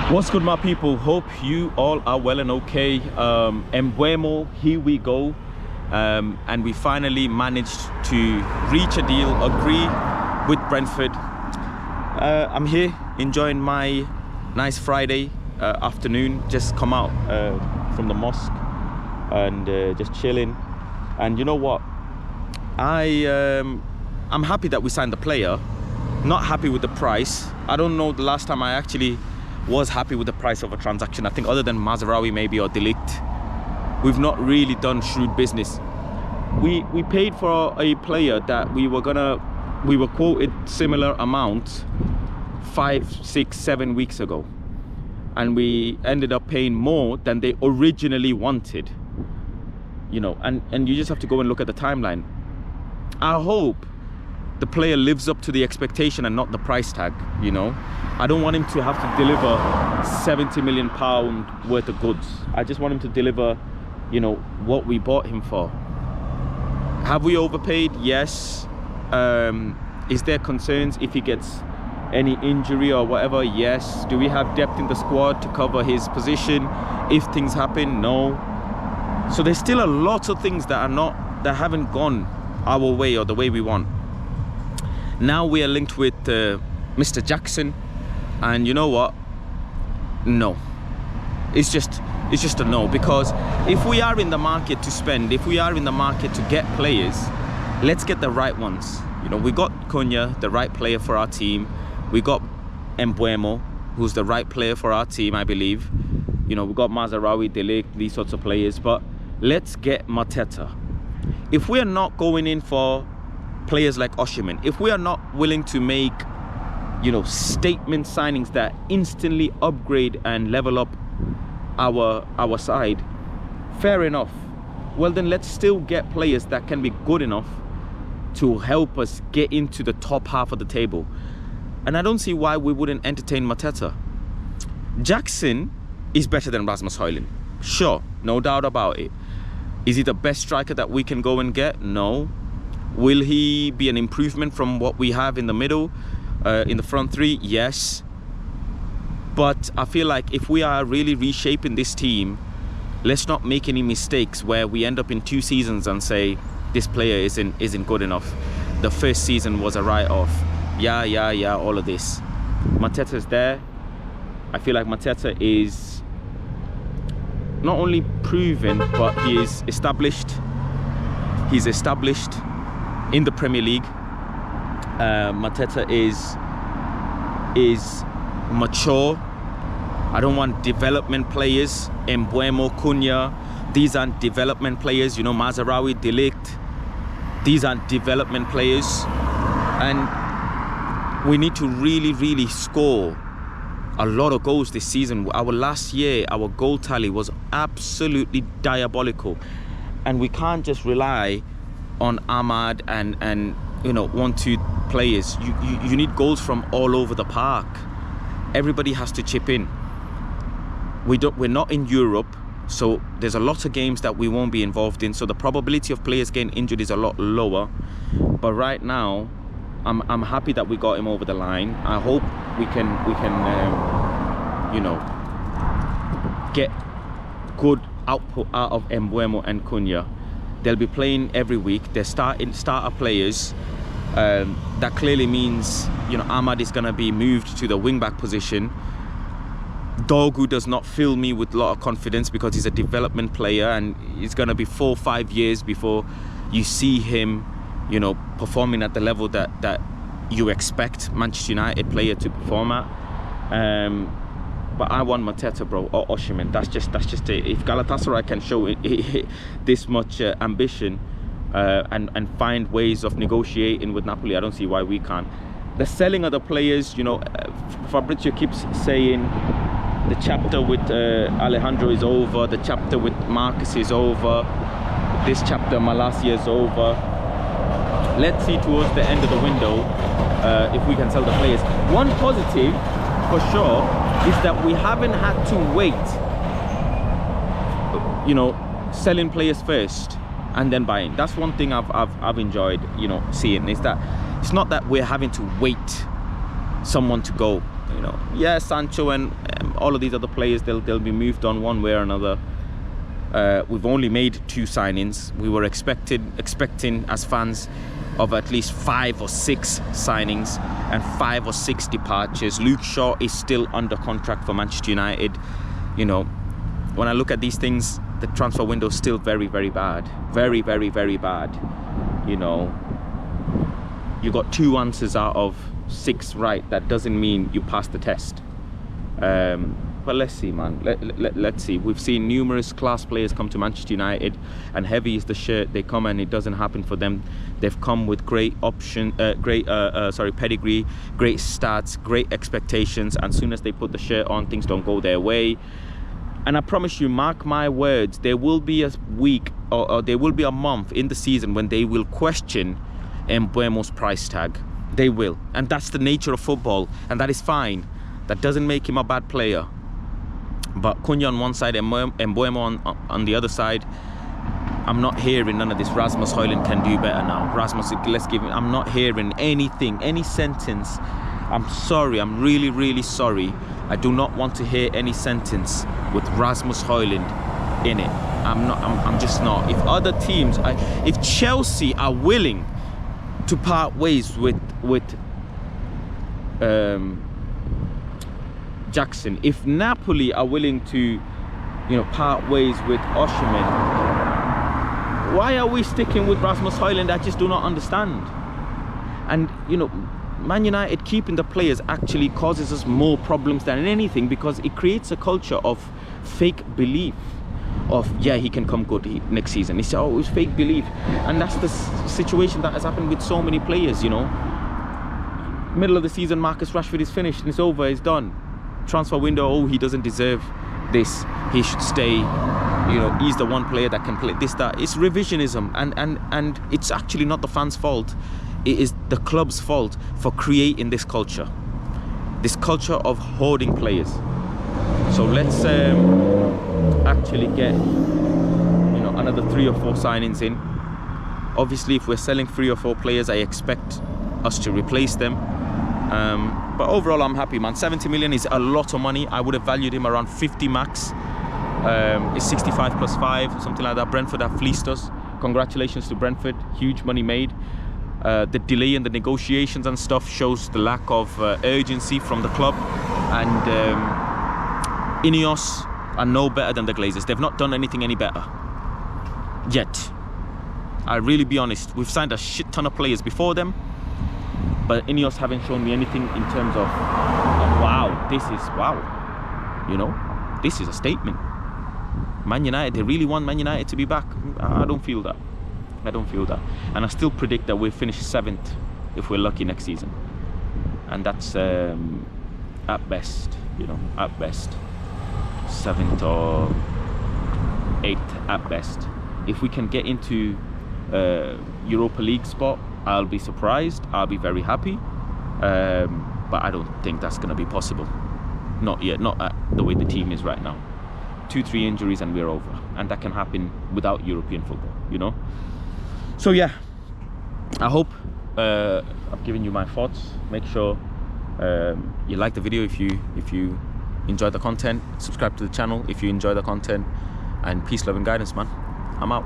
What's good, my people? Hope you all are well and okay. Mbuemo, here we go. And we finally managed to reach a deal, agree with Brentford. I'm here enjoying my nice Friday afternoon. Just come out from the mosque and just chilling. And you know what? I'm happy that we signed the player. Not happy with the price. I don't know the last time I actually was happy with the price of a transaction. I think other than Mazraoui maybe or De Ligt, we've not really done shrewd business. We paid for a player that we were quoted similar amount 5, 6, 7 weeks ago, and we ended up paying more than they originally wanted. You know, and you just have to go and look at the timeline. I hope the player lives up to the expectation and not the price tag. You know, I don't want him to have to deliver £70 million worth of goods. I just want him to deliver, you know, what we bought him for. Have we overpaid? Yes. Is there concerns if he gets any injury or whatever? Yes. Do we have depth in the squad to cover his position if things happen? No. So there's still a lot of things that haven't gone our way or the way we want. Now we are linked with Mr. Jackson, and you know what? No, it's just a no. Because if we are in the market to spend, if we are in the market to get players, let's get the right ones. You know, we got Cunha, the right player for our team. We got Mbuemo, who's the right player for our team, I believe. You know, we got Mazraoui, De Ligt, these sorts of players. But let's get Mateta. If we are not going in for players like Osimhen, if we are not willing to make, you know, statement signings that instantly upgrade and level up our side, fair enough. Well, then let's still get players that can be good enough to help us get into the top half of the table. And I don't see why we wouldn't entertain Mateta. Jackson is better than Rasmus Højlund, sure, no doubt about it. Is he the best striker that we can go and get? No. Will he be an improvement from what we have in the middle, in the front three? Yes. But I feel like if we are really reshaping this team, let's not make any mistakes where we end up in 2 seasons and say this player isn't good enough. The first season was a write-off. Yeah, all of this. Mateta's there. I feel like Mateta is not only proven, but he is established. He's established in the Premier League. Mateta is mature. I don't want development players. Mbuemo, Cunha, these aren't development players. You know, Mazraoui, De Ligt, these aren't development players. And we need to really score a lot of goals this season. Our last year, our goal tally was absolutely diabolical, and we can't just rely on Ahmad and you know, 1-2 players. You need goals from all over the park. Everybody has to chip in. We're not in Europe, so there's a lot of games that we won't be involved in, so the probability of players getting injured is a lot lower. But right now, I'm happy that we got him over the line. I hope we can you know, get good output out of Mbuemo and Cunha. They'll be playing every week. They're starter players. That clearly means, you know, Ahmad is going to be moved to the wing-back position. Dogu does not fill me with a lot of confidence because he's a development player, and it's going to be 4 or 5 years before you see him, you know, performing at the level that you expect Manchester United player to perform at. But I want Mateta, bro, or Osimhen. That's just it. If Galatasaray can show this much ambition and find ways of negotiating with Napoli, I don't see why we can't. The selling of the players, you know, Fabrizio keeps saying the chapter with Alejandro is over, the chapter with Marcus is over, this chapter, Malacia, is over. Let's see towards the end of the window if we can sell the players. One positive for sure is that we haven't had to wait, you know, selling players first and then buying. That's one thing I've enjoyed, you know, seeing, is that it's not that we're having to wait someone to go. You know, yeah, Sancho and all of these other players, they'll be moved on one way or another. We've only made 2 signings. We were expecting as fans of at least 5 or 6 signings and 5 or 6 departures. Luke Shaw is still under contract for Manchester United. You know, when I look at these things, the transfer window is still very, very bad. Very, very, very bad. You know, you got 2 answers out of 6 right. That doesn't mean you passed the test. But let's see, man. Let's see. We've seen numerous class players come to Manchester United, and heavy is the shirt. They come and it doesn't happen for them. They've come with great pedigree, great stats, great expectations, and as soon as they put the shirt on, things don't go their way. And I promise you, mark my words, there will be a week or there will be a month in the season when they will question Mbuemo's price tag. They will, and that's the nature of football, and that is fine. That doesn't make him a bad player. But Cunha on one side and Mbuemo on the other side, I'm not hearing none of this. Rasmus Højlund can do better now. Rasmus, let's give him. I'm not hearing anything, any sentence. I'm sorry. I'm really, really sorry. I do not want to hear any sentence with Rasmus Højlund in it. I'm just not. If other teams, if Chelsea are willing to part ways with Jackson, if Napoli are willing to, you know, part ways with Osimhen, why are we sticking with Rasmus Højlund? I just do not understand. And you know, Man United keeping the players actually causes us more problems than anything, because it creates a culture of fake belief of, yeah, he can come good next season. It's always fake belief, and that's the situation that has happened with so many players. You know, middle of the season, Marcus Rashford is finished and it's over, it's done. Transfer window, oh, he doesn't deserve this, he should stay, you know, he's the one player that can play this, that. It's revisionism, and it's actually not the fans' fault. It is the club's fault for creating this culture of hoarding players. So let's actually get, you know, another 3 or 4 signings in. Obviously, if we're selling 3 or 4 players, I expect us to replace them. But overall, I'm happy, man. 70 million is a lot of money. I would have valued him around 50 max. It's 65 plus 5, something like that. Brentford have fleeced us. Congratulations to Brentford. Huge money made. The delay in the negotiations and stuff shows the lack of urgency from the club. And Ineos are no better than the Glazers. They've not done anything any better yet. I'll really be honest. We've signed a shit ton of players before them, but Ineos haven't shown me anything in terms of wow, this is, wow, you know, this is a statement. Man United, they really want Man United to be back. I don't feel that. I don't feel that. And I still predict that we'll finish 7th if we're lucky next season. And that's at best, you know, at best. 7th or 8th at best. If we can get into Europa League spot, I'll be surprised. I'll be very happy. But I don't think that's going to be possible. Not yet, not at the way the team is right now. 2-3 injuries and we're over. And that can happen without European football, you know? So yeah, I hope I've given you my thoughts. Make sure you like the video if you enjoy the content. Subscribe to the channel if you enjoy the content. And peace, love and guidance, man. I'm out.